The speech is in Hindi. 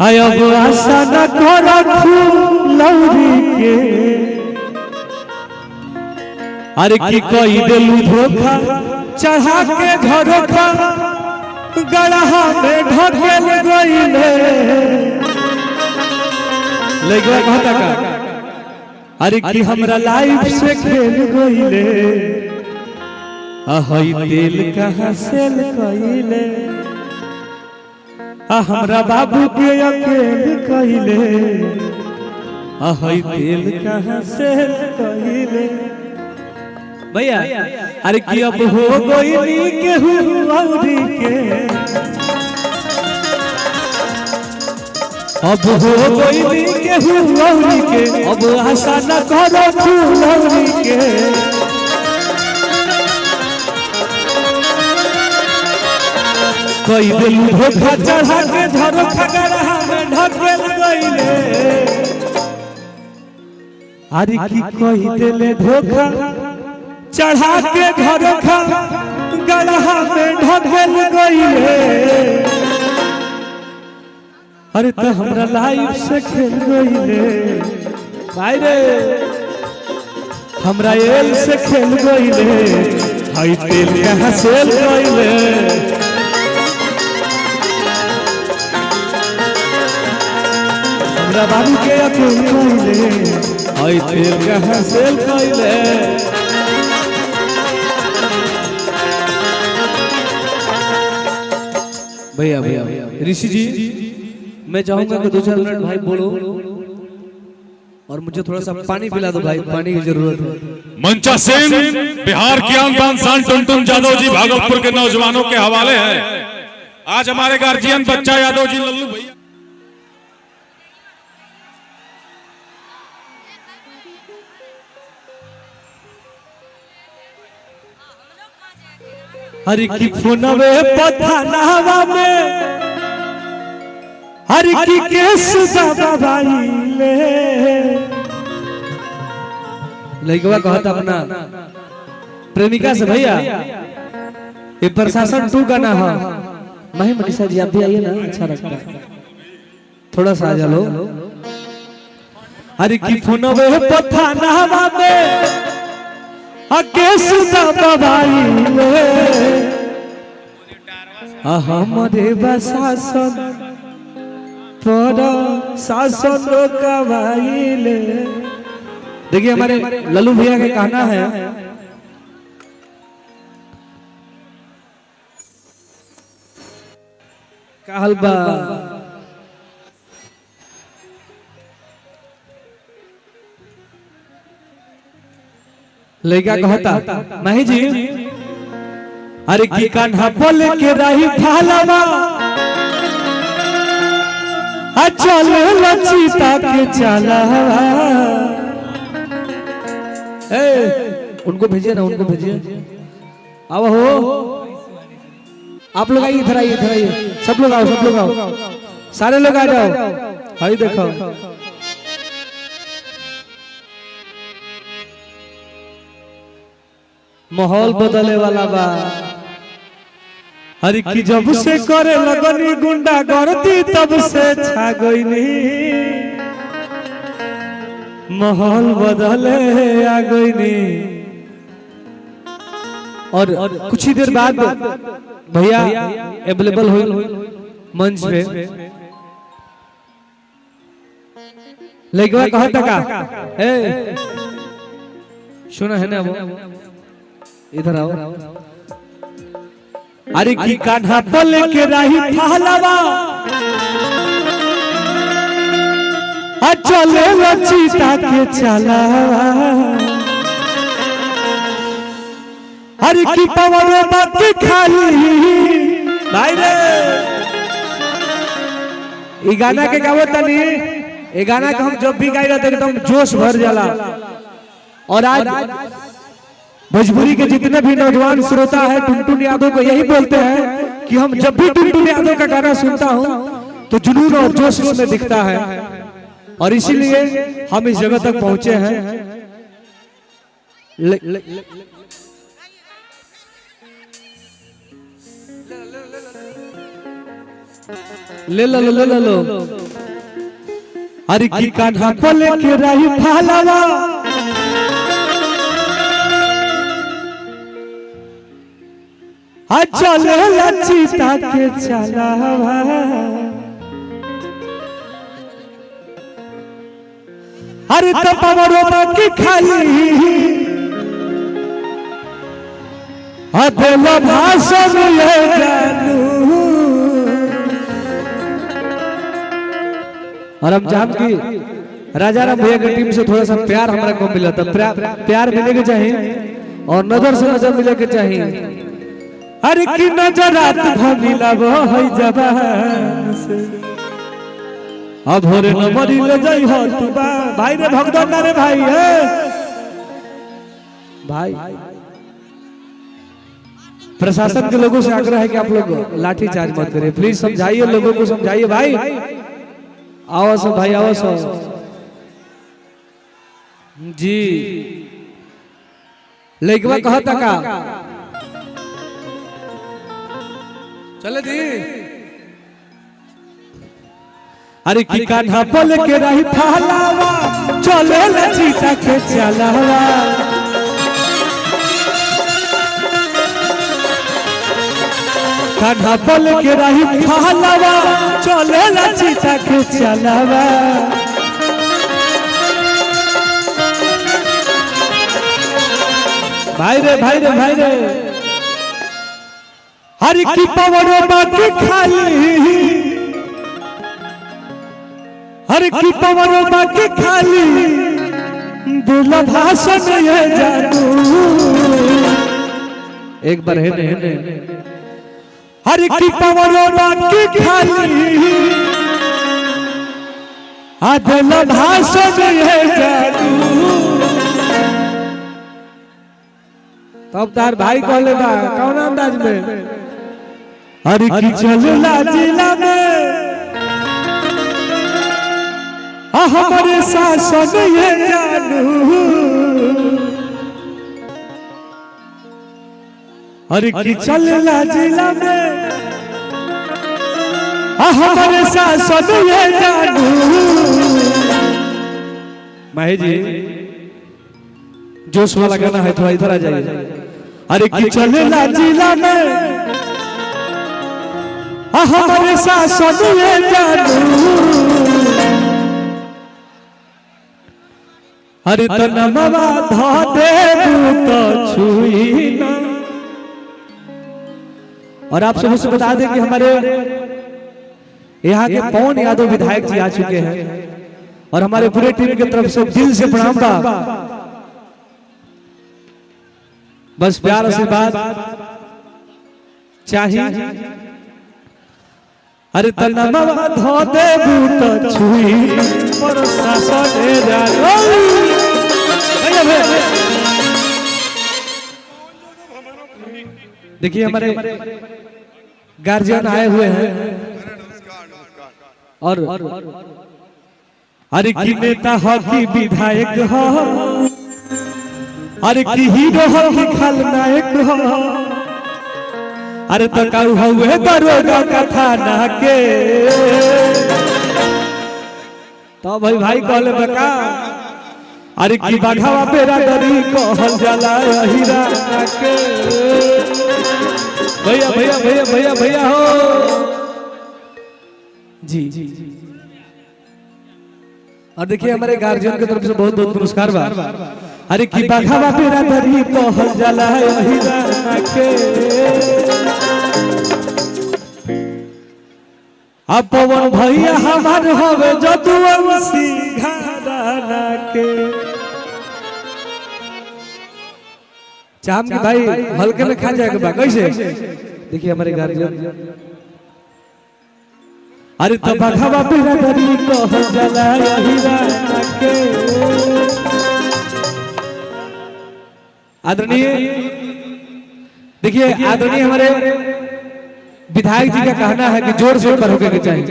अब आशा न रखू लौरी के अरे की कोई दिलू धोखा चढ़ा के झरोखा गढ़ा में ढकेल गईले लेगवा कहता का अरे की हमरा लाइफ से खेल गईले हई तेल कहाँ सेल कईले हमरा बाबू के अकेल कईले हई तेल कहाँ सेल कईले भैया अरे की अब हो गईली केहू औरी के अब हो गईली केहू औरी के अब आशा न करो तू औरी के कोई दिल धोखा चढ़ा के झरोखा गढ़ा में ढकेल गईले अरे की कोई दिल धोखा चढ़ा के झरोखा गढ़ा में ढकेल गईले अरे तो हमरा लाइफ से खेल गईले भाई रे हमरा एल से खेल गईले हई तेल कहाँ सेल गईले हमरा बाबू के अकेल कईले हई तेल कहाँ सेल गईले भैया भैया ऋषि जी मैं चाहूंगा कि 2-4 मिनट भाई बोलो और मुझे थोड़ा सा पानी पिला दो भाई, पानी की जरूरत है। मंचा सेन बिहार की आन बान शान टुनटुन यादव जी भागलपुर के नौजवानों के हवाले हैं। आज हमारे गार्जियन बच्चा यादव जी लल्लू भैया हरि की फोनवे पथानावा में हरि की केस दबाइले लइकवा कहता अपना प्रेमिका से भैया ये प्रशासन 2 गाना है। नहीं मनीषा जी आप भी आइए ना, अच्छा लगता है, थोड़ा सा आ जाओ। हरि की फोनवे पथानावा में केस दबाइले हमरे बशासन पर शासन कबाइले। देखिए हमारे लल्लू भैया का कहना है कहलबा लड़का कहता नहीं जी अरे की कान्हा बोल के रही थालवा चल लचीता के चला उनको भेजिए ना, उनको भेजिए। अब हो आप लोग आइए, इधर आइए, इधर आइए, सब लोग आओ, सब लोग आओ, सारे लोग आ जाओ। भाई देखो माहौल बदले वाला बा। हर की जब से करे लगनी गुंडा गर्दी तब से छा गईनी माहौल बदले आ गईनी। और कुछ ही देर बाद भैया अवेलेबल हुई मंच पे। लेकिन कहता का सुना है ना वो, इधर आओ। अरे की कान्हा पल के रही थालवा चले लचीता के चला। अरे की पवन बाती खाली भाई रे ये गाना के गावत तनी, ये गाना के हम जब भी गाई रहते एकदम जोश भर जाला। और आज भोजपुरी के जितने भी नौजवान श्रोता है टुनटुन यादव को यही बोलते हैं कि हम जब भी टुनटुन यादव का गाना सुनता हूं तो जुनून और जोश उसमें दिखता है। और इसीलिए हम इस जगह तक पहुंचे हैं। ले लो ले लो। अरे की कान्हा पले के रही फालवा चले लचीता के चलावा अरे तो पवरों की खाली अदल भाषण ले जानू। और हम जान की राजा राम भैया की टीम से थोड़ा सा प्यार हमारा को मिला था, प्यार मिले के चाहिए और नजर से नजर मिले के चाहिए। अरे की नजरात मिला वो है जबान से अब भोरे न मरी ले जाई हो तू भाई रे भगदड़ ना रे भाई है भाई। प्रशासन के लोगों से आग्रह है कि आप लोग लाठी चार्ज मत करें प्लीज, समझाइए लोगों को, समझाइए भाई। आओ सो भाई, आओ सो जी। लेकिन कहता का चले दी अरे की कान्हा पल के रही फालावा चले लचीता के चलावा। कान्हा पल के रही फालावा चले लचीता के चलावा। भाई रे भाई रे भाई रे हर की पवरों बाकी खाली हर की पवरों बाकी खाली दिल भाषण ये जानू। एक बार है ने हर की पवरों बाकी खाली दिल भाषण ये जानू। तब तार भाई कहले बा कौन अंदाज में अरे की चलला जिला में हमारे शासन ये जानू। अरे की चलला जिला में हमारे शासन ये जानू। माही जी जोश वाला गाना है, थोड़ा इधर आ जाइए। अरे की चलला जिला में हमारे शासन ये जानू। अरे तनमवा धा देबू तो छुई ना। और आप सबसे बता दें कि हमारे यहाँ के पवन यादव विधायक जी आ चुके हैं और हमारे पूरे टीम की तरफ से दिल से प्रणाम बा। बस प्यार आशीर्वाद चाहिए। अरे तनमवा धो देबू तो छुई पर शासन जानू। देखिए हमारे गार्जियन आए हुए हैं और अरे की नेता हो की विधायक हो, अरे की हीरो हो की खलनायक हो। अरे तो कहू हुए दरोगा का थाना के तो भाई कहले बका। अरे की बाघावा बेरा डरी कहल जाला हीरा के। भैया भैया भैया भैया भैया हो जी। और देखिए हमारे गार्जियन की तरफ से बहुत बहुत पुरस्कार बा। अरे की बाघावा बेरा डरी कहल जाला हीरा के। अब पवन भैया हमार हवे जदुवंशी घराना के। चाम की भाई हल्के में खा जाएगा कैसे? देखिए हमारे गार्जियन। अरे तो बाघावा बेरा डरी कहल जाला हीरा के। आदरणीय देखिए आदरणीय हमारे विधायक जी का कहना है कि जोर शोर पर होके चाहिए।